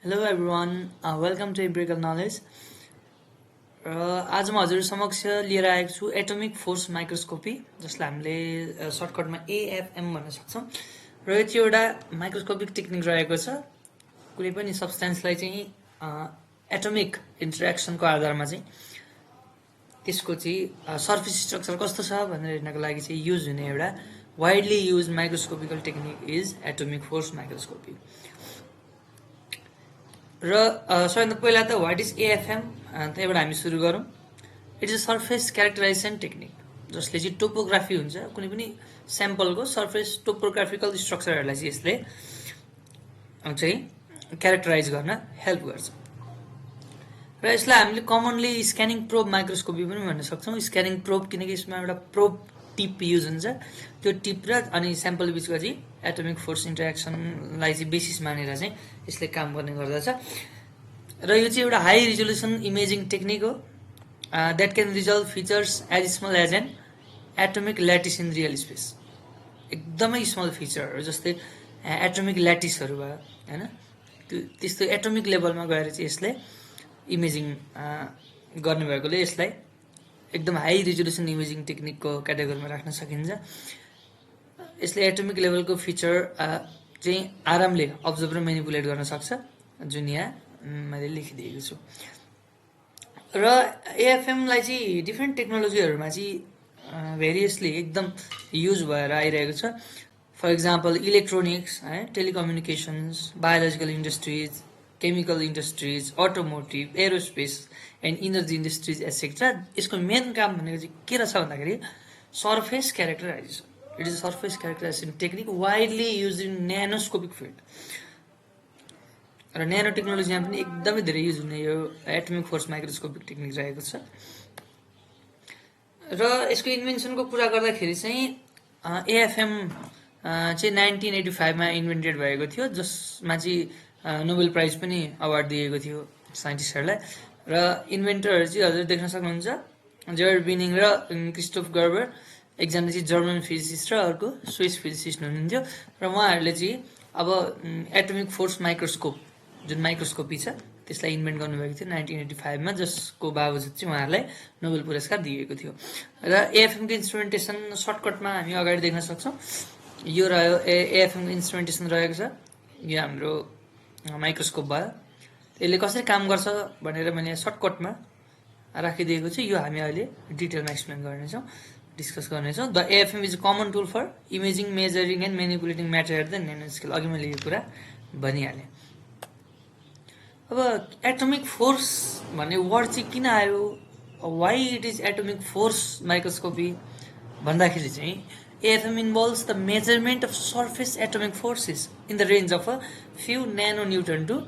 Hello everyone, welcome to Empirical Knowledge. आज म हजुर समक्ष लिएर आएको छु एटोमिक फोर्स माइक्रोस्कोपी जसलाई हामीले सर्टकटमा एएफएम भन्न सक्छौँ र यो चाहिँ एउटा माइक्रोस्कोपिक टेक्निक रहेको छ कुनै पनि सब्सटेन्सलाई चाहिँ एटोमिक इन्टरेक्सनको आधारमा चाहिँ त्यसको चाहिँ सर्फेस स्ट्रक्चर कस्तो छ भनेर हेर्नको लागि चाहिँ युज हुने एउटा widely use microscopical technique is atomic force microscopy र सबैभन्दा पहिला त वाट इज एएफएम त्यहीबाट हामी सुरु गरौँ। It is surface characterisation technique जसले चाहिँ टोपोग्राफी हुन्छ कुनै पनि स्याम्पलको सर्फेस टोपोग्राफिकल स्ट्रक्चरहरूलाई चाहिँ यसले चाहिँ क्यारेक्टराइज गर्न हेल्प गर्छ र यसलाई हामीले कमनली स्क्यानिङ प्रोब माइक्रोस्कोपी पनि भन्न सक्छौँ। स्क्यानिङ प्रोब किनकि यसमा एउटा प्रोब टिप युज हुन्छ, त्यो टिप र अनि स्याम्पल बिचको चाहिँ एटोमिक फोर्स इन्टरेक्सनलाई चाहिँ बेसिस मानेर चाहिँ यसले काम गर्ने गर्दछ र यो चाहिँ एउटा हाई रिजोल्युसन इमेजिङ टेक्निक हो that can resolve features as small as an atomic lattice in real space. एकदमै स्मल फिचरहरू जस्तै एटोमिक ल्याटिसहरू भयो होइन, त्यो त्यस्तो एटोमिक लेभलमा गएर चाहिँ यसले इमेजिङ गर्ने भएकोले यसलाई एकदम हाई रिजोल्युसन इमेजिङ टेक्निकको क्याटेगोरीमा राख्न सकिन्छ। यसले एटोमिक लेभलको फिचर चाहिँ आरामले अब्जर्भ र मेनिपुलेट गर्न सक्छ जुन यहाँ मैले लेखिदिएको छु। र एएफएमलाई चाहिँ डिफ्रेन्ट टेक्नोलोजीहरूमा चाहिँ भेरियसली एकदम युज भएर आइरहेको छ। फर इक्जाम्पल इलेक्ट्रोनिक्स है, telecommunications, biological industries, chemical industries, automotive, aerospace and energy industries etcetera. यसको मेन काम भनेको चाहिँ के रहेछ भन्दाखेरि surface characterisation. It is surface characterisation technique widely use in nanoscopic field र न्यानो टेक्नोलोजीमा पनि एकदमै धेरै युज हुने यो एटोमिक फोर्स माइक्रोस्कोपिक टेक्निक रहेको छ। र यसको इन्भेन्सनको कुरा गर्दाखेरि चाहिँ एएफएम चाहिँ 1985मा इन्भेन्टेड भएको थियो, जसमा चाहिँ नोबेल प्राइज पनि अवार्ड दिएको थियो साइन्टिस्टहरूलाई। र इन्भेन्टरहरू चाहिँ हजुर देख्न सक्नुहुन्छ जर्ड बिनिङ र क्रिस्टोफ गर्बर, एकजना चाहिँ जर्मन फिजिसिस्ट र अर्को स्विस फिजिसिस्ट हुनुहुन्थ्यो र उहाँहरूले चाहिँ अब एटोमिक फोर्स माइक्रोस्कोप जुन माइक्रोस्कोपी छ त्यसलाई इन्भेन्ट गर्नुभएको थियो 1985मा, जसको बावजुद चाहिँ उहाँहरूलाई नोबेल पुरस्कार दिएको थियो। र एएफएमको इन्स्ट्रुमेन्टेसन सर्टकटमा हामी अगाडि देख्न सक्छौँ। यो रह्यो एएफएमको इन्स्ट्रुमेन्टेसन रहेको छ, यो हाम्रो माइक्रोस्कोप भयो। यसले कसरी काम गर्छ भनेर मैले सर्टकटमा राखिदिएको छु, यो हामी अहिले डिटेलमा एक्सप्लेन गर्नेछौँ, डिस्कस गर्नेछौँ। The AFM is common tool for imaging, measuring and manipulating matter at the nano scale. अघि मैले यो कुरा भनिहालेँ। अब एटोमिक फोर्स भन्ने वर्ड चाहिँ किन आयो, why it is atomic force microscopy भन्दाखेरि चाहिँ AFM involves the measurement of surface atomic forces in the range of a few nano newton to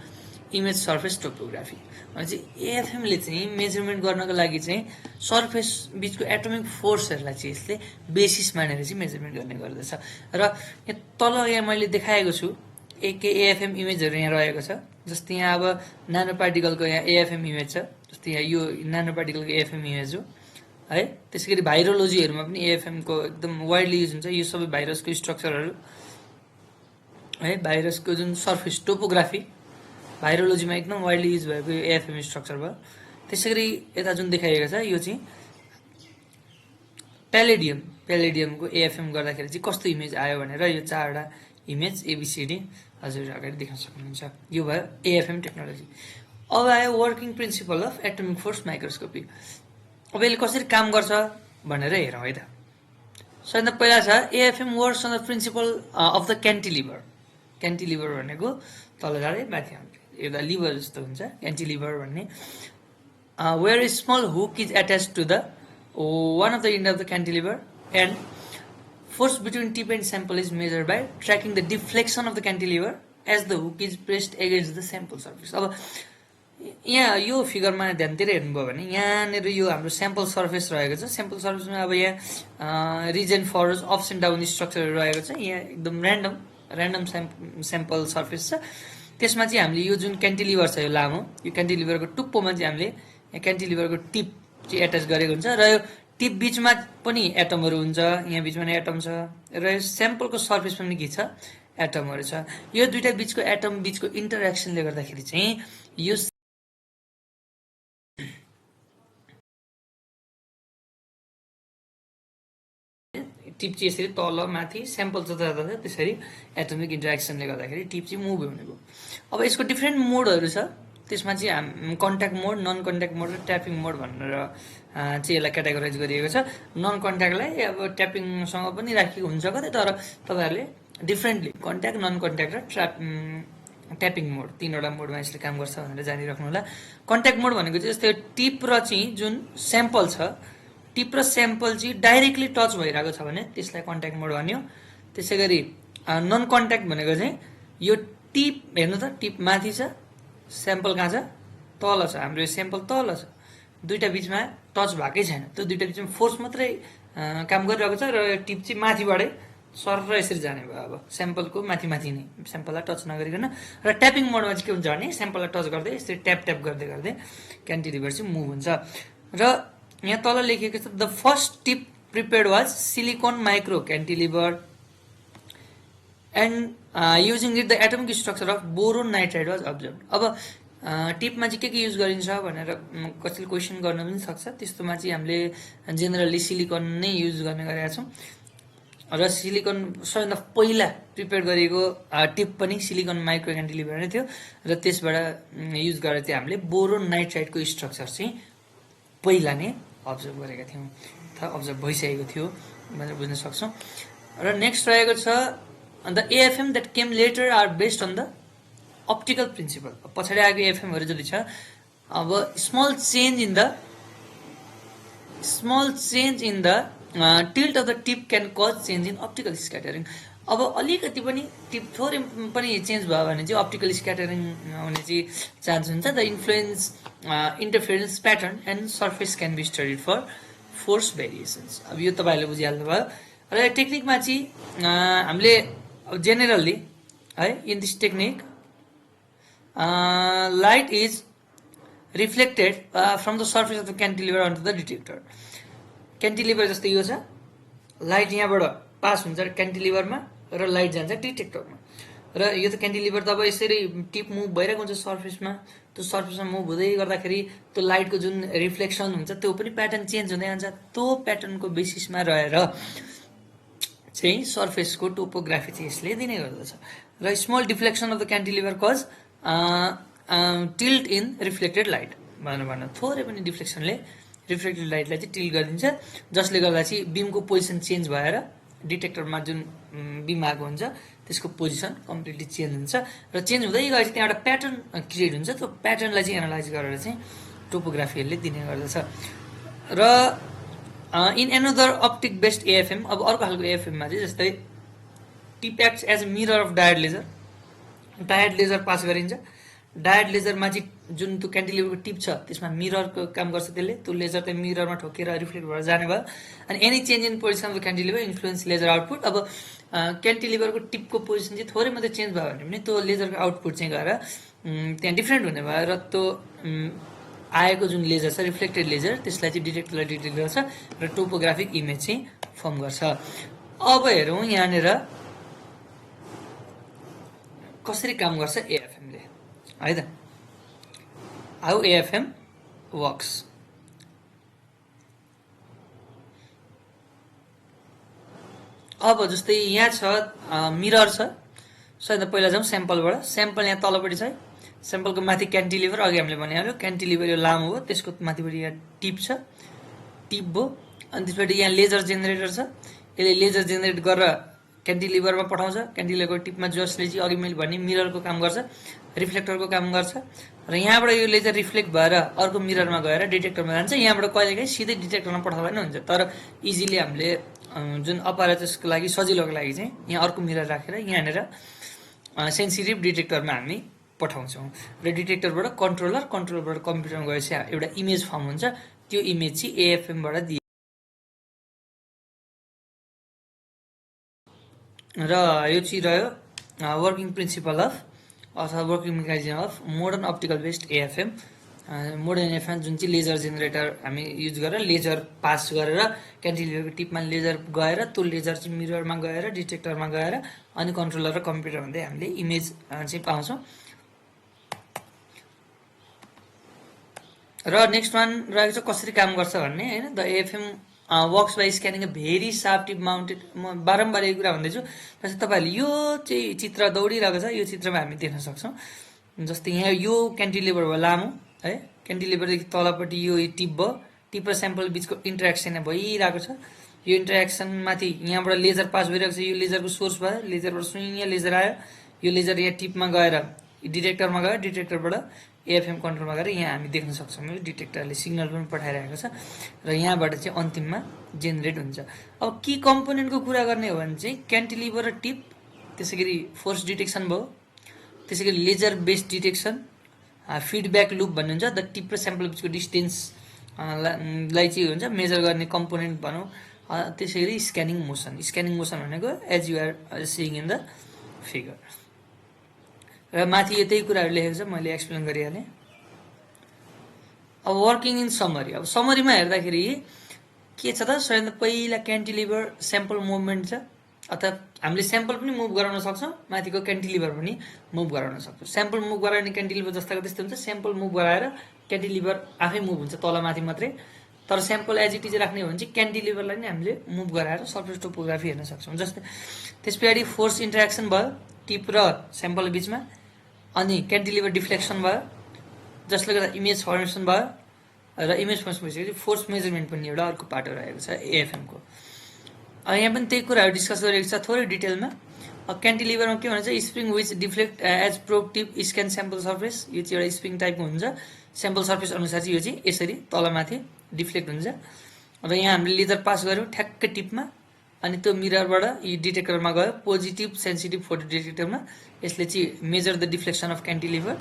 image surface topography. भनेपछि एएफएमले चाहिँ मेजरमेन्ट गर्नको लागि चाहिँ सर्फेस बिचको एटोमिक फोर्सहरूलाई चाहिँ यसले बेसिस मानेर चाहिँ मेजरमेन्ट गर्ने गर्दछ। र यहाँ तल यहाँ मैले देखाएको छु एक एएफएम इमेजहरू यहाँ रहेको छ। जस्तै यहाँ अब नानो पार्टिकलको यहाँ एएफएम इमेज छ, जस्तै यहाँ यो नानो पार्टिकलको एएफएम इमेज हो है। त्यसै गरी भाइरोलोजीहरूमा पनि एएफएमको एकदम वाइडली युज हुन्छ। यो सबै भाइरसको स्ट्रक्चरहरू है, भाइरसको जुन सर्फेस टोपोग्राफी भाइरोलोजीमा एकदम वाइडली युज भएको एएफएम स्ट्रक्चर भयो। त्यसै गरी यता जुन देखाइएको छ यो चाहिँ प्यालेडियमको एएफएम गर्दाखेरि चाहिँ कस्तो इमेज आयो भनेर यो चारवटा इमेज एबिसिडी हजुर अगाडि देख्न सक्नुहुन्छ। यो भयो एएफएम टेक्नोलोजी। अब आयो working principal of atomic force microscopy. अब यसले कसरी काम गर्छ भनेर हेरौँ है त। सबैभन्दा पहिला छ AFM works on the principle of the cantilever. Cantilever भनेको तल जाँदै माथि आउँछ, एउटा लिभर जस्तो हुन्छ क्यान्टिलिभर भन्ने। Where a small hook is attach to the one of the end of the cantilever and force between tip and sample is measured by tracking the deflection of the cantilever as the hook is pressed against the sample surface। अब यहाँ यो फिगरमा ध्यान दिएर हेर्नुभयो भने यहाँनिर यो हाम्रो स्याम्पल सर्फेस रहेको छ। स्याम्पल सर्फेसमा अब यहाँ region furrows ups and down स्ट्रक्चरहरू रहेको छ। यहाँ एकदम ऱ्यान्डम स्याम्पल सर्फेस छ। त्यसमा चाहिँ हामीले यो जुन क्यान्टिलिभर छ यो लामो, यो क्यान्टिलिभरको टुप्पोमा चाहिँ हामीले यहाँ क्यान्टिलिभरको टिप चाहिँ एट्याच गरेको हुन्छ र यो टिप बिचमा पनि एटमहरू हुन्छ, यहाँ बिचमा नै एटम छ र यो स्याम्पलको सर्फेसमा पनि के छ एटमहरू छ। यो दुईटा बिचको एटम बिचको इन्टरेक्सनले गर्दाखेरि चाहिँ यो टिप चाहिँ यसरी तल माथि स्याम्पल जता जाँदा त्यसरी एटमिक इन्टरेक्सनले गर्दाखेरि टिप चाहिँ मुभ हुने भयो। अब यसको डिफ्रेन्ट मोडहरू छ, त्यसमा चाहिँ कन्ट्याक्ट मोड, नन कन्ट्याक्ट मोड र ट्यापिङ मोड भनेर चाहिँ यसलाई क्याटेगोराइज गरिएको छ। नन कन्ट्याक्टलाई अब ट्यापिङसँग पनि राखिएको हुन्छ कतै, तर तपाईँहरूले डिफ्रेन्टली कन्ट्याक्ट, नन कन्ट्याक्ट र ट्यापिङ मोड तीनवटा मोडमा यसले काम गर्छ भनेर जानिराख्नु होला। कन्ट्याक्ट मोड भनेको चाहिँ जस्तै टिप र चाहिँ जुन स्याम्पल छ, टिप र स्याम्पल चाहिँ डाइरेक्टली टच भइरहेको छ भने त्यसलाई कन्ट्याक्ट मोड भन्यो। त्यसै गरी नन कन्ट्याक्ट भनेको चाहिँ यो टिप हेर्नु त, टिप माथि छ, स्याम्पल कहाँ छ, तल छ, हाम्रो यो स्याम्पल तल छ, दुईटा बिचमा टच भएकै छैन, त्यो दुईटा बिचमा फोर्स मात्रै काम गरिरहेको छ र यो टिप चाहिँ माथिबाटै सर र यसरी जाने भयो। अब स्याम्पलको माथि माथि नै, स्याम्पललाई टच नगरिकन। र ट्यापिङ मोडमा चाहिँ के हुन्छ भने स्याम्पललाई टच गर्दै यसरी ट्याप ट्याप गर्दै गर्दै क्यान्टिलिभर चाहिँ मुभ हुन्छ। र यहाँ तल लेखिएको छ the first tip prepared was silicon micro cantilever and using it the atomic structure of boron nitride was observe. अब टिपमा चाहिँ के युज गरिन्छ भनेर कसैले क्वेसन गर्न पनि सक्छ। त्यस्तोमा चाहिँ हामीले जेनरली सिलिकन नै युज गर्ने गरेका छौँ र सिलिकन सबैभन्दा पहिला प्रिपेयर गरेको टिप पनि सिलिकन माइक्रो क्यान्टिलिभर नै थियो र त्यसबाट युज गरेर चाहिँ हामीले बोरोन नाइट्राइडको स्ट्रक्चर चाहिँ पहिला नै अब्जर्भ गरेका थियौँ, अब्जर्भ भइसकेको थियो भनेर बुझ्न सक्छौँ। र नेक्स्ट रहेको छ the AFM that came later are based on the optical principle. पछाडि आएको एएफएमहरू जति छ, अब small change in the tilt of the tip can cause change in optical scattering. अब अलिकति पनि टिप थोरै पनि चेन्ज भयो भने चाहिँ अप्टिकल स्क्याटरिङ हुने चाहिँ चान्स हुन्छ। The influence interference pattern and surface can be studied for force variations. अब यो तपाईँहरूले बुझिहाल्नु भयो। र यो टेक्निकमा चाहिँ हामीले जेनरल्ली है in this technique light is reflected from the surface of the cantilever onto the detector. Cantilever जस्तै यो छ, लाइट यहाँबाट पास हुन्छ क्यान्टिलिभरमा र लाइट जान्छ डिटेक्टरमा। र यो त क्यान्टिलिभर त अब यसरी टिप मुभ भइरहेको हुन्छ सर्फेसमा, त्यो सर्फेसमा मुभ हुँदै गर्दाखेरि त्यो लाइटको जुन रिफ्लेक्सन हुन्छ त्यो पनि प्याटर्न चेन्ज हुँदै जान्छ। त्यो प्याटर्नको बेसिसमा रहेर चाहिँ सर्फेसको टोपोग्राफी चाहिँ यसले दिने गर्दछ। र small deflection of the cantilever cause tilt in reflected light भन्नु थोरै पनि डिफ्लेक्सनले रिफ्लेक्टेड लाइटलाई चाहिँ टिल्ट गरिदिन्छ, जसले गर्दा चाहिँ बिमको पोजिसन चेन्ज भएर डिटेक्टरमा जुन बिम आएको हुन्छ त्यसको पोजिसन कम्प्लिटली चेन्ज हुन्छ। र चेन्ज हुँदै गएपछि त्यहाँ एउटा प्याटर्न क्रिएट हुन्छ, त्यो प्याटर्नलाई चाहिँ एनालाइज गरेर चाहिँ टोपोग्राफीहरूले दिने गर्दछ। र in another optic based AFM, अब अर्को खालको एएफएममा चाहिँ जस्तै tip acts as a mirror of diode laser. Diode laser pass गरिन्छ, डायड लेजरमा चाहिँ जुन त्यो क्यान्टिलिभरको टिप छ त्यसमा मिररको काम गर्छ, त्यसले त्यो लेजर चाहिँ मिररमा ठोकेर रिफ्लेक्ट भएर जाने भयो। अनि any change in position of the cantilever influence laser output. अब क्यान्टिलिभरको टिपको पोजिसन चाहिँ थोरै मात्रै चेन्ज भयो भने पनि त्यो लेजरको आउटपुट चाहिँ गएर त्यहाँ डिफ्रेन्ट हुने भयो र त्यो आएको जुन लेजर छ रिफ्लेक्टेड लेजर त्यसलाई चाहिँ डिटेक्टरलाई डिटेक्ट गर्छ र टोपोग्राफिक इमेज चाहिँ फर्म गर्छ। अब हेरौँ यहाँनिर कसरी काम गर्छ एएफएमले है त, हाउ एएफएम वर्क्स। अब जस्तै यहाँ छ मिरर छ, सबैभन्दा पहिला जाउँ स्याम्पलबाट। स्याम्पल यहाँ तलपट्टि छ, स्याम्पलको माथि क्यान्टिलिभर, अघि हामीले भनिहाल्यो क्यान्टिलिभर यो लामो हो, त्यसको माथिपट्टि यहाँ टिप छ, टिप भयो। अनि त्यसपछि यहाँ लेजर जेनेरेटर छ, यसले लेजर जेनेरेट गरेर क्यान्टिलिभरमा पठाउँछ। क्यान्टिलिभरको टिपमा जसले चाहिँ अघि मैले भने मिररको काम गर्छ, रिफ्लेक्टरको काम गर्छ। र यहाँबाट यो लेजर रिफ्लेक्ट भएर अर्को मिररमा गएर डिटेक्टरमा जान्छ। यहाँबाट कहिलेकाहीँ सिधै डिटेक्टरमा पठाउँदा पनि हुन्छ, तर इजिली हामीले जुन अपरेटर्सको लागि सजिलोको लागि चाहिँ यहाँ अर्को मिरर राखेर यहाँनिर सेन्सिटिभ डिटेक्टरमा हामी पठाउँछौँ। र डिटेक्टरबाट कन्ट्रोलरबाट कम्प्युटरमा गएपछि एउटा इमेज फर्म हुन्छ, त्यो इमेज चाहिँ एएफएमबाट दिए। र यो चाहिँ रह्यो वर्किङ प्रिन्सिपल अफ अथवा working mechanism of modern optical based AFM modern FM जुन चाहिँ लेजर जेनेरेटर हामी युज गरेर लेजर पास गरेर क्यान्टिलिभरको टिपमा लेजर गएर त्यो लेजर चाहिँ मिररमा गएर डिटेक्टरमा गएर अनि कन्ट्रोलर र कम्प्युटर हुँदै हामीले इमेज चाहिँ पाउँछौँ। र नेक्स्ट वान रहेको छ कसरी काम गर्छ भन्ने होइन। The AFM works by scanning a very sharp tip mounted. म बारम्बार यही कुरा भन्दैछु। जस्तै तपाईँहरूले यो चाहिँ चित्र दौडिरहेको छ, यो चित्रमा हामी देख्न सक्छौँ। जस्तै यहाँ यो क्यान्टिलिभर भयो लामो है, क्यान्टिलिभरदेखि तलपट्टि यो टिप भयो, टिप र स्याम्पल बिचको इन्टरेक्सन भइरहेको छ। यो इन्टरेक्सन माथि यहाँबाट लेजर पास भइरहेको छ, यो लेजरको सोर्स भयो, लेजरबाट यहाँ लेजर आयो, यो लेजर यहाँ टिपमा गएर डिटेक्टरमा गयो, डिटेक्टरबाट एएफएम कन्ट्रोलमा गएर यहाँ हामी देख्न सक्छौँ यो डिटेक्टरले सिग्नल पनि पठाइरहेको छ र यहाँबाट चाहिँ अन्तिममा जेनेरेट हुन्छ। अब की कम्पोनेन्टको कुरा गर्ने हो भने चाहिँ क्यान्टिलिभर र टिप, त्यसै गरी फोर्स डिटेक्सन भयो, त्यसै गरी laser based detection, feedback loop भन्ने हुन्छ, द टिप र स्याम्पल बिचको डिस्टेन्स लाई चाहिँ हुन्छ मेजर गर्ने कम्पोनेन्ट भनौँ। त्यसै गरी स्क्यानिङ मोसन, स्क्यानिङ मोसन भनेको as you are seeing in the figure. र माथि यतै कुराहरू लेखेको छ, मैले एक्सप्लेन गरिहालेँ। अब वर्किङ इन समरी, अब समरीमा हेर्दाखेरि के छ त, सबैभन्दा पहिला क्यान्टिलिभर स्याम्पल मुभमेन्ट छ, अर्थात् हामीले स्याम्पल पनि मुभ गराउन सक्छौँ, माथिको क्यान्टिलिभर पनि मुभ गराउन सक्छौँ। स्याम्पल मुभ गराउने क्यान्टिलिभर जस्ताको त्यस्तै हुन्छ, स्याम्पल मुभ गराएर क्यान्टिलिभर आफै मुभ हुन्छ तल माथि मात्रै। तर स्याम्पल एज इट इज राख्ने हो भने चाहिँ क्यान्टिलिभरलाई नै हामीले मुभ गराएर सर्फेस टोपोग्राफी हेर्न सक्छौँ। जस्तै त्यस पछाडि फोर्स इन्टरेक्सन भयो टिप र स्याम्पल बिचमा, अनि क्यान्टिलिभर डिफ्लेक्सन भयो जसले गर्दा इमेज फर्मेसन भयो, र इमेज फर्मेसन भइसकेपछि फोर्स मेजरमेन्ट पनि एउटा अर्को पाटो रहेको छ एएफएमको। यहाँ पनि त्यही कुराहरू डिस्कस गरेको छ थोरै डिटेलमा। क्यान्टिलिभरमा के भन्छ, spring which deflect as probe tip scan sample surface, यो चाहिँ एउटा स्प्रिङ टाइपको हुन्छ। स्याम्पल सर्फेस अनुसार चाहिँ यो चाहिँ यसरी तलमाथि डिफ्लेक्ट हुन्छ। र यहाँ हामीले लेजर पास गऱ्यौँ ठ्याक्कै टिपमा, अनि त्यो मिररबाट यो डिटेक्टरमा गयो, पोजिटिभ सेन्सिटिभ फोटो डिटेक्टरमा, यसले चाहिँ measure the deflection of cantilever.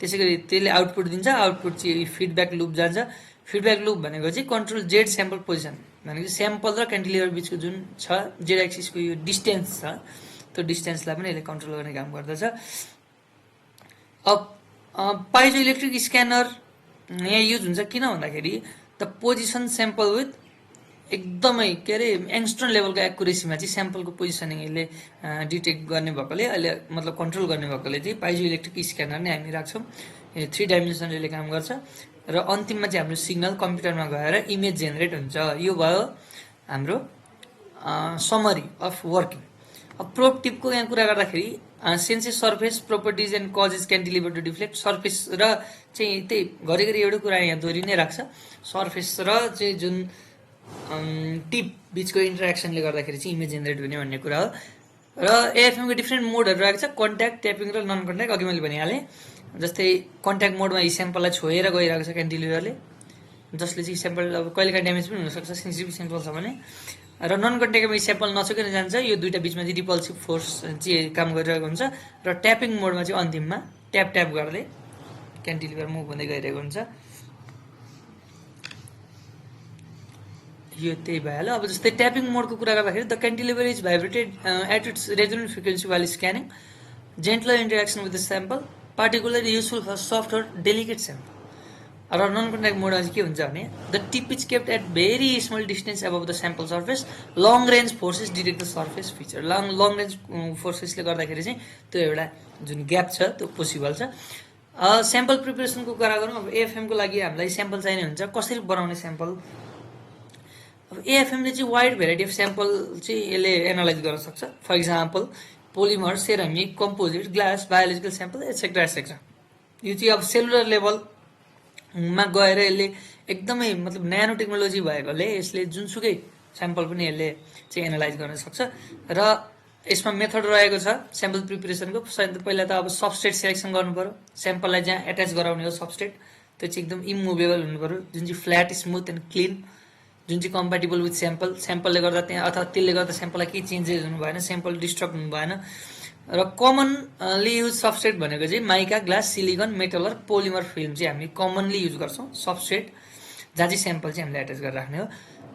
त्यसै गरी त्यसले आउटपुट दिन्छ, आउटपुट चाहिँ फिडब्याक लुप जान्छ। फिडब्याक लुप भनेको चाहिँ कन्ट्रोल जेड स्याम्पल पोजिसन, भनेको स्याम्पल र क्यान्टिलिभर बिचको जुन छ जेड एक्सिसको यो डिस्टेन्स छ, त्यो डिस्टेन्सलाई पनि यसले कन्ट्रोल गर्ने काम गर्दछ। अब पाइजो इलेक्ट्रिक स्क्यानर यहाँ युज हुन्छ किन भन्दाखेरि द पोजिसन स्याम्पल विथ एकदमै के अरे एङ्स्ट्रन लेभलको एक्युरेसीमा चाहिँ स्याम्पलको पोजिसनिङ यसले डिटेक्ट गर्ने भएकोले, अहिले मतलब कन्ट्रोल गर्ने भएकोले चाहिँ पाइजो इलेक्ट्रिक स्क्यानर नै हामी राख्छौँ। 3 डाइमेन्सनले काम गर्छ र अन्तिममा चाहिँ हाम्रो सिग्नल कम्प्युटरमा गएर इमेज जेनेरेट हुन्छ। यो भयो हाम्रो समरी अफ वर्किङ। अब प्रोब टिपको यहाँ कुरा गर्दाखेरि senses surface properties and causes cantilever to deflect. Surface र चाहिँ त्यही घरिघरि एउटै कुरा यहाँ दोहोरी नै राख्छ, सर्फेस र चाहिँ जुन टिप बिचको इन्टरेक्सनले गर्दाखेरि चाहिँ इमेज जेनेरेट हुने भन्ने कुरा हो। र एएफएमको डिफ्रेन्ट मोडहरू रहेको छ, कन्ट्याक्ट, ट्यापिङ र नन कन्ट्याक्ट। अघि मैले भनिहालेँ जस्तै कन्ट्याक्ट मोडमा यी स्याम्पललाई छोएर गइरहेको छ क्यान्टिलिभरले, जसले चाहिँ स्याम्पल अब कहिलेकाहीँ ड्यामेज पनि हुनसक्छ सेन्सिटिभ स्याम्पल छ भने। र नन कन्ट्याक्टमा स्याम्पल नछोकेर जान्छ, यो दुईवटा बिचमा चाहिँ रिपल्सिभ फोर्स चाहिँ काम गरिरहेको हुन्छ। र ट्यापिङ मोडमा चाहिँ अन्तिममा ट्याप ट्याप गर्दै क्यान्टिलिभर मुभ हुँदै गइरहेको हुन्छ। यो त्यही भइहाल्यो। अब जस्तै ट्यापिङ मोडको कुरा गर्दाखेरि the cantilever is vibrated at its resonant frequency while scanning, gentler interaction with the sample, particularly useful for soft और डेलिकेट स्याम्पल। र नन कन्ट्याक्ट मोडमा चाहिँ के हुन्छ भने the tip is kept at very small distance above the sample surface, long range forces detect the surface feature. Long range फोर्सेसले गर्दाखेरि चाहिँ त्यो एउटा जुन ग्याप छ त्यो पोसिबल छ। स्याम्पल प्रिपेरेसनको कुरा गरौँ। अब एएफएमको लागि हामीलाई स्याम्पल चाहिने हुन्छ, कसरी बनाउने स्याम्पल। अब एएफएमले चाहिँ वाइड भेराइटी अफ स्याम्पल चाहिँ यसले एनालाइज गर्न सक्छ। For example polymer, ceramic, composite, glass, biological sample etcetera etcetera. यो चाहिँ अब सेलुलर लेभलमा गएर यसले एकदमै मतलब न्यानो टेक्नोलोजी भएकोले यसले जुनसुकै स्याम्पल पनि यसले चाहिँ एनालाइज गर्न सक्छ। र यसमा मेथड रहेको छ स्याम्पल प्रिपेरेसनको। पहिला त अब सबस्ट्रेट सेलेक्सन गर्नु पर्यो, स्याम्पललाई जहाँ एट्याच गराउने हो सबस्ट्रेट त्यो चाहिँ एकदम इमुभेबल हुनु पर्यो, जुन चाहिँ फ्ल्याट, स्मुथ एन्ड क्लिन, जुन चाहिँ कम्प्याटेबल विथ स्याम्पल। स्याम्पलले गर्दा त्यहाँ अथवा त्यसले गर्दा स्याम्पललाई केही चेन्जेस हुनु भएन, स्याम्पल डिस्ट्रक्ट हुनु भएन। र कमनली युज सबस्ट्रेट भनेको चाहिँ माइका, ग्लास, सिलिकन, मेटल र पोलिमर फिल्म चाहिँ हामी कमनली युज गर्छौँ सबस्ट्रेट, जहाँ चाहिँ स्याम्पल चाहिँ हामीले एट्याच गरेर राख्ने हो।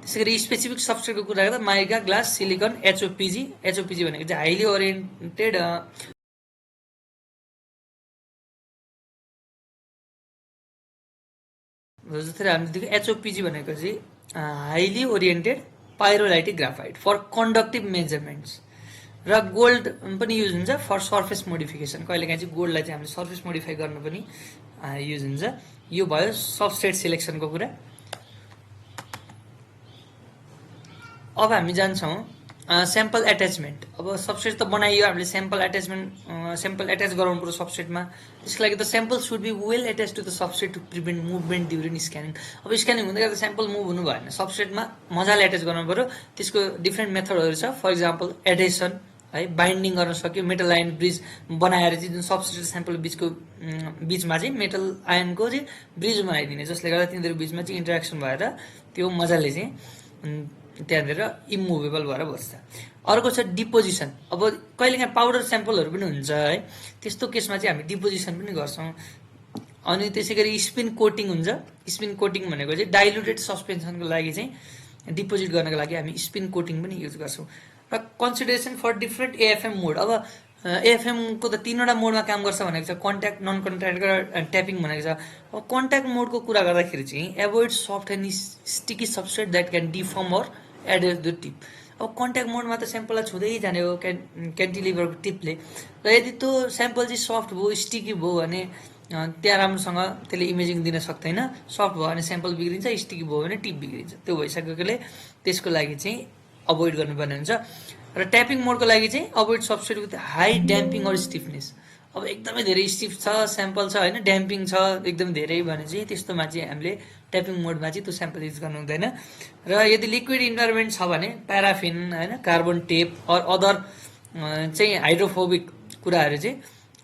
त्यसै गरी स्पेसिफिक सबस्ट्रेटको कुरा गर्दा माइका, ग्लास, सिलिकन, एचओपिजी। एचओपिजी भनेको चाहिँ हाइली ओरिएन्टेड जस्तै हामीले देख्यो एचओपिजी भनेको चाहिँ highly oriented pyrolytic graphite for conductive measurements र गोल्ड पनि युज हुन्छ फर सर्फेस मोडिफिकेसन। कहिलेकाहीँ चाहिँ गोल्डलाई चाहिँ हामीले सर्फेस मोडिफाई गर्न पनि युज हुन्छ। यो भयो सबस्ट्रेट सिलेक्सनको कुरा। अब हामी जान्छौँ स्याम्पल एट्याचमेन्ट। अब सबस्ट्रेट त बनाइयो हामीले, स्याम्पल एट्याच गराउनु पर्यो सबस्ट्रेटमा। त्यसको लागि त sample should be well attach to the substrate to prevent movement during scanning. अब स्क्यानिङ हुँदै गर्दा स्याम्पल मुभ हुनु भएन, सबस्ट्रेटमा मजाले एट्याच गर्नु पऱ्यो। त्यसको डिफ्रेन्ट मेथडहरू छ। फर इक्जाम्पल एडेसन है, बाइन्डिङ गर्न सक्यो, मेटल आयन ब्रिज बनाएर चाहिँ जुन सबस्ट्रेट स्याम्पल बिचमा चाहिँ मेटल आयनको चाहिँ ब्रिज बनाइदिने, जसले गर्दा तिनीहरू बिचमा चाहिँ इन्टरेक्सन भएर त्यो मजाले चाहिँ त्यहाँनिर इमुभेबल भएर बस्छ। अर्को छ डिपोजिसन। अब कहिलेकाहीँ पाउडर स्याम्पलहरू पनि हुन्छ है, त्यस्तो केसमा चाहिँ हामी डिपोजिसन पनि गर्छौँ। अनि त्यसै गरी स्पिन कोटिङ हुन्छ। स्पिन कोटिङ भनेको चाहिँ डाइल्युटेड सस्पेन्सनको लागि चाहिँ डिपोजिट गर्नको लागि हामी स्पिन कोटिङ पनि युज गर्छौँ। र consideration for different AFM mode. अब एएफएमको त 3वटा मोडमा काम गर्छ भनेको छ, कन्ट्याक्ट, नन कन्ट्याक्ट र ट्यापिङ भनेको छ। अब कन्ट्याक्ट मोडको कुरा गर्दाखेरि चाहिँ avoid soft and sticky substrate that can deform or एडेड द टिप। अब कन्ट्याक्ट मोडमा त स्याम्पललाई छुँदै जाने हो क्यान्टिलिभरको टिपले, र यदि त्यो स्याम्पल चाहिँ सफ्ट भयो, स्टिकी भयो भने त्यहाँ राम्रोसँग त्यसले इमेजिङ दिन सक्दैन। सफ्ट भयो भने स्याम्पल बिग्रिन्छ, स्टिकी भयो भने टिप बिग्रिन्छ। त्यो भइसकेकोले त्यसको लागि चाहिँ अभोइड गर्नुपर्ने हुन्छ। र ट्यापिङ मोडको लागि चाहिँ avoid substrate with high damping or stiffness. अब एकदमै धेरै स्टिफ छ स्याम्पल छ होइन, ड्याम्पिङ छ एकदम धेरै भने चाहिँ त्यस्तोमा चाहिँ हामीले ट्यापिङ मोडमा चाहिँ त्यो स्याम्पल युज गर्नु हुँदैन। र यदि लिक्विड इन्भाइरोमेन्ट छ भने प्याराफिन होइन, कार्बन टेप अर अदर चाहिँ हाइड्रोफोबिक कुराहरू चाहिँ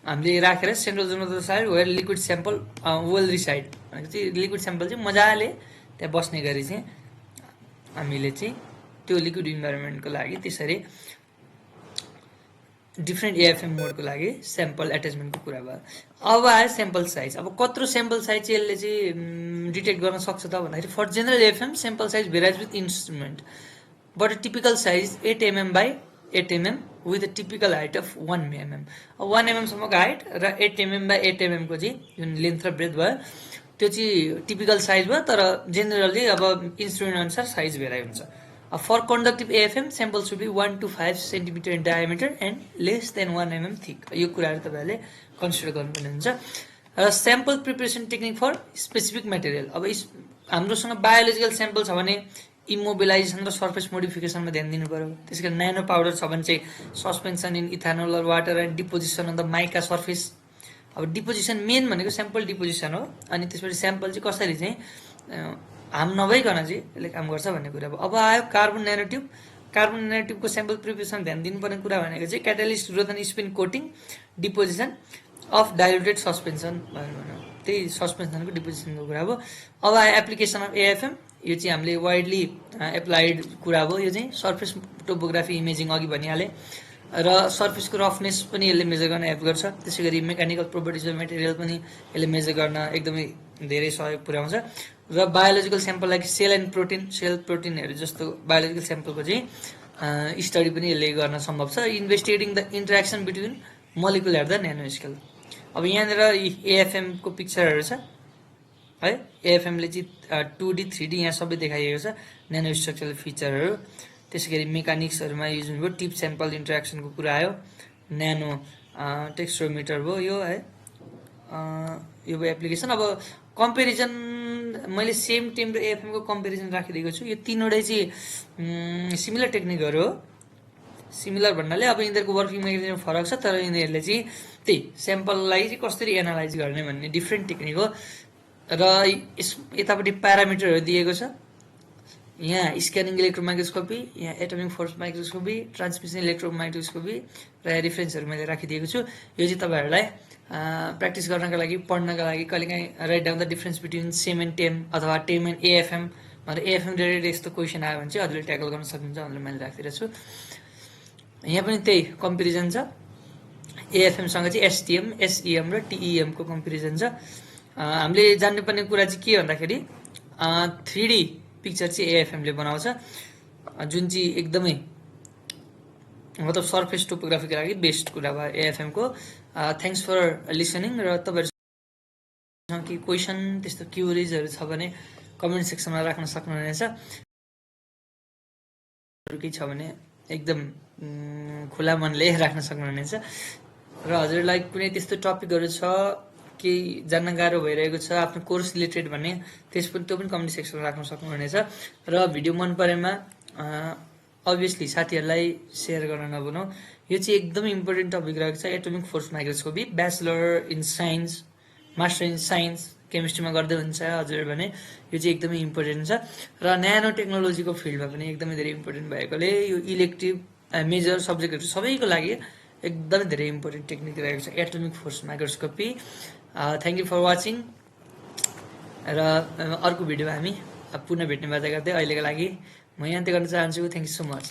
हामीले राखेर central zone of the side where liquid sample well reside भनेको चाहिँ लिक्विड स्याम्पल चाहिँ मजाले त्यहाँ बस्ने गरी चाहिँ हामीले चाहिँ त्यो लिक्विड इन्भाइरोमेन्टको लागि त्यसरी डिफ्रेन्ट एएफएम मोडको लागि स्याम्पल एट्याचमेन्टको कुरा भयो। अब आयो स्याम्पल साइज। अब कत्रो स्याम्पल साइज चाहिँ यसले चाहिँ डिटेक्ट गर्न सक्छ त भन्दाखेरि for general AFM sample size varies with instrument, but typical size 8 mm by 8 mm with a typical height of 1 mm। अब 1 mm सम्मको हाइट र 8 mm by 8 mm को चाहिँ जुन लेन्थ र ब्रेथ भयो त्यो चाहिँ टिपिकल साइज भयो। तर जेनरली अब इन्स्ट्रुमेन्ट अनुसार साइज भेराइ हुन्छ। For conductive AFM, samples should be 1 to 5 cm in diameter and less than 1 mm thick. यो कुराहरू तपाईहरुले कन्सिडर गर्नुपर्ने हुन्छ। र sample preparation technique for specific material. अब हाम्रोसँग बायोलोजिकल स्याम्पल छ भने इमोबिलाइजेसन र सर्फेस मोडिफिकेसनमा ध्यान दिनु पर्यो। त्यसैगरी नानो पाउडर छ भने चाहिँ suspension in ethanol or water and deposition on the mica surface. अब डिपोजिसन मेन भनेको स्याम्पल डिपोजिसन हो। अनि त्यसपछि स्याम्पल चाहिँ कसरी चाहिँ हार्म नभइकन चाहिँ यसले काम गर्छ भन्ने कुरा भयो। अब आयो कार्बन न्यानोट्युब। कार्बन न्यानोट्युबको स्याम्पल प्रिपरेसन ध्यान दिनुपर्ने कुरा भनेको चाहिँ catalyst growth and spin coating deposition of diluted suspension भन्नु, त्यही सस्पेन्सनको डिपोजिसनको कुरा भयो। अब आयो एप्लिकेसन अफ एएफएम। यो चाहिँ हामीले वाइडली एप्लाइड कुरा भयो। यो चाहिँ सर्फेस टोपोग्राफी इमेजिङ अघि भनिहालेँ, र सर्फेसको रफनेस पनि यसले मेजर गर्न हेल्प गर्छ। त्यसै गरी मेकानिकल प्रोपर्टिज अफ मेटेरियल पनि यसले मेजर गर्न एकदमै धेरै सहयोग पुर्याउँछ। र biological sample like cell and protein, cell प्रोटिनहरू जस्तो बायोलोजिकल स्याम्पलको चाहिँ स्टडी पनि यसले गर्न सम्भव छ। Investigating the interaction between molecule at the nano scale. अब यहाँनिर एएफएमको पिक्चरहरू छ है। एएफएमले चाहिँ 2D 3D यहाँ सबै देखाइएको छ, न्यानो स्ट्रक्चरल फिचरहरू। त्यसै गरी मेकानिक्सहरूमा युज हुनुभयो। टिप स्याम्पल इन्टरेक्सनको कुरा आयो। न्यानो टेक्स्टोमिटर भयो यो है। यो भयो एप्लिकेसन। अब कम्पेरिजन मैले सेम टिम र एएफएमको कम्पेरिजन राखिदिएको छु। यो तीनवटै चाहिँ सिमिलर टेक्निकहरू हो। सिमिलर भन्नाले अब यिनीहरूको वर्किङ मेकानिजम फरक छ, तर यिनीहरूले चाहिँ त्यही स्याम्पललाई चाहिँ कसरी एनालाइज गर्ने भन्ने डिफ्रेन्ट टेक्निक हो। र यतापट्टि प्यारामिटरहरू दिएको छ। यहाँ स्क्यानिङ इलेक्ट्रोन माइक्रोस्कोपी, यहाँ atomic force microscopy, transmission electron microscopy र रिफरेन्सहरू मैले राखिदिएको छु। यो चाहिँ तपाईँहरूलाई प्र्याक्टिस गर्नका लागि, पढ्नका लागि कहिलेकाहीँ write down the difference between SEM and TEM अथवा टेम एन्ड एएफएम भनेर एएफएम रिलेटेड यस्तो क्वेसन आयो भने चाहिँ हजुरले ट्याकल गर्न सक्नुहुन्छ भनेर मैले राखिदिएको छु। यहाँ पनि त्यही कम्पेरिजन छ। एएफएमसँग चाहिँ एसटिएम, एसइएम र टिइएमको कम्पेरिजन छ। हामीले जान्नुपर्ने कुरा चाहिँ के भन्दाखेरि 3D पिक्चर चाहिँ एएफएमले बनाउँछ, जुन चाहिँ एकदमै मतलब सर्फेस टोपोग्राफीको लागि बेस्ट कुरा भयो एएफएमको। Thanks for listening. र तपाईहरु कि क्वेसन त्यस्तो क्युरिजहरू छ भने कमेन्ट सेक्सनमा राख्न सक्नुहुनेछ। केही छ भने एकदम खुला मनले राख्न सक्नुहुनेछ। र हजुरलाई कुनै त्यस्तो टपिकहरू छ केही जान्न गाह्रो भइरहेको छ आफ्नो कोर्स रिलेटेड भने त्यो पनि कमेन्ट सेक्सनमा राख्न सक्नुहुनेछ। र भिडियो मन परेमा अभियसली साथीहरूलाई सेयर गर्न नभुल्नु। यो चाहिँ एकदमै इम्पोर्टेन्ट टपिक रहेको छ, atomic force microscopy. Bachelor in science, master in science केमिस्ट्रीमा गर्दै हुन्छ हजुर भने यो चाहिँ एकदमै इम्पोर्टेन्ट छ। र न्यानो टेक्नोलोजीको फिल्डमा पनि एकदमै धेरै इम्पोर्टेन्ट भएकोले यो इलेक्टिभ मेजर सब्जेक्टहरू सबैको लागि एकदमै धेरै इम्पोर्टेन्ट टेक्निक रहेको छ atomic force microscopy. Thank you for watching. र अर्को भिडियोमा हामी पुनः भेट्ने बाचा गर्दै अहिलेको लागि म यहाँ अन्त्य गर्न चाहन्छु। Thank you so much.